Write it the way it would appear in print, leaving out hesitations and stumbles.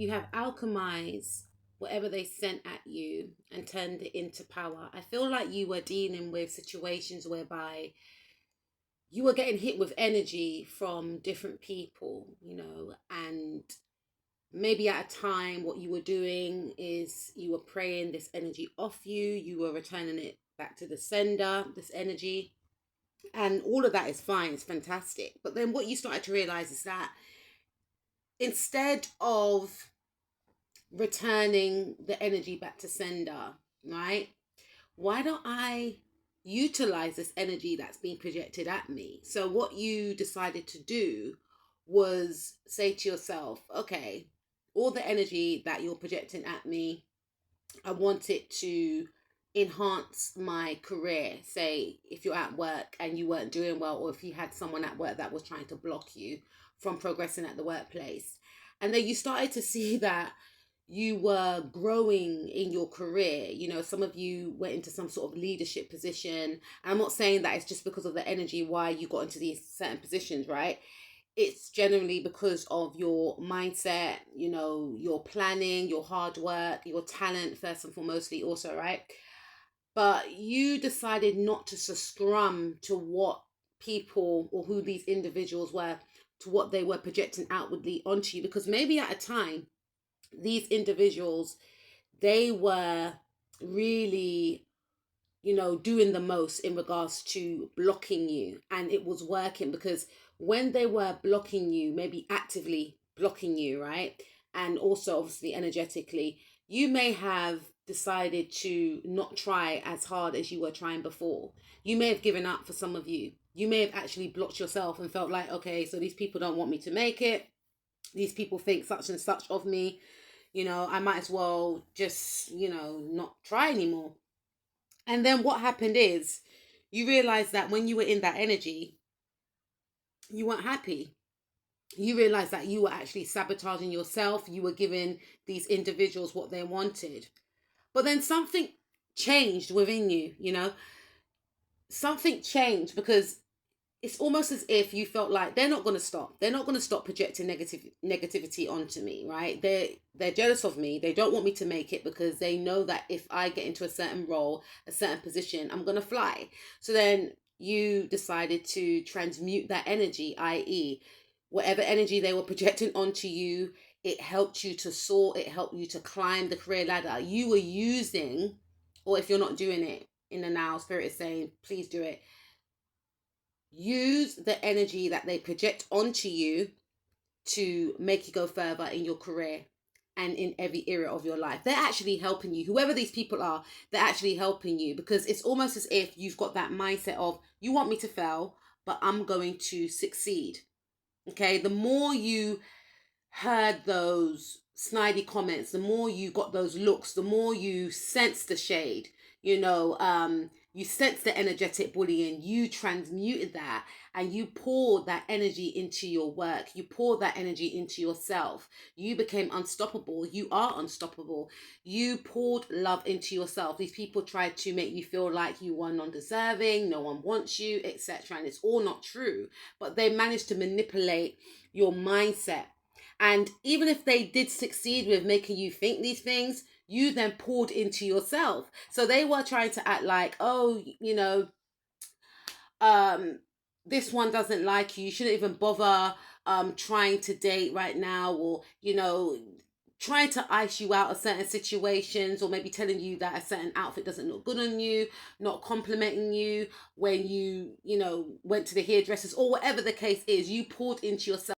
you have alchemized whatever they sent at you and turned it into power. I feel like you were dealing with situations whereby you were getting hit with energy from different people, and maybe at a time what you were doing is you were praying this energy off you, you were returning it back to the sender, this energy, and all of that is fine, it's fantastic. But then what you started to realize is that instead of returning the energy back to sender, right? Why don't I utilize this energy that's being projected at me? So what you decided to do was say to yourself, okay, all the energy that you're projecting at me, I want it to enhance my career. Say if you're at work and you weren't doing well, or if you had someone at work that was trying to block you from progressing at the workplace, and then you started to see that you were growing in your career. Some of you went into some sort of leadership position. I'm not saying that it's just because of the energy why you got into these certain positions, right? It's generally because of your mindset, your planning, your hard work, your talent, first and foremostly also, right? But you decided not to succumb to what people or who these individuals were, to what they were projecting outwardly onto you, because maybe at a time these individuals, they were really, doing the most in regards to blocking you, and it was working because when they were blocking you, maybe actively blocking you, right? And also obviously energetically, you may have decided to not try as hard as you were trying before. You may have given up. For some of you, you may have actually blocked yourself and felt like, okay, so these people don't want me to make it, these people think such and such of me, I might as well just, not try anymore. And then what happened is you realize that when you were in that energy, you weren't happy. You realize that you were actually sabotaging yourself. You were giving these individuals what they wanted. But then something changed within you, something changed, because it's almost as if you felt like they're not going to stop. They're not going to stop projecting negativity onto me, right? They're jealous of me. They don't want me to make it because they know that if I get into a certain role, a certain position, I'm going to fly. So then you decided to transmute that energy, i.e., whatever energy they were projecting onto you, it helped you to soar. It helped you to climb the career ladder. You were using, or if you're not doing it in the now, Spirit is saying, please do it. Use the energy that they project onto you to make you go further in your career and in every area of your life. They're actually helping you. Whoever these people are, they're actually helping you, because it's almost as if you've got that mindset of, you want me to fail, but I'm going to succeed. Okay, the more you heard those snidey comments, the more you got those looks, the more you sensed the shade, you sensed the energetic bullying, you transmuted that, and you poured that energy into your work. You poured that energy into yourself. You became unstoppable. You are unstoppable. You poured love into yourself. These people tried to make you feel like you were non-deserving, no one wants you, etc. And it's all not true, but they managed to manipulate your mindset. And even if they did succeed with making you think these things, you then poured into yourself. So they were trying to act like, oh, this one doesn't like you. You shouldn't even bother trying to date right now, or, trying to ice you out of certain situations, or maybe telling you that a certain outfit doesn't look good on you, not complimenting you when you, went to the hairdressers, or whatever the case is. You poured into yourself.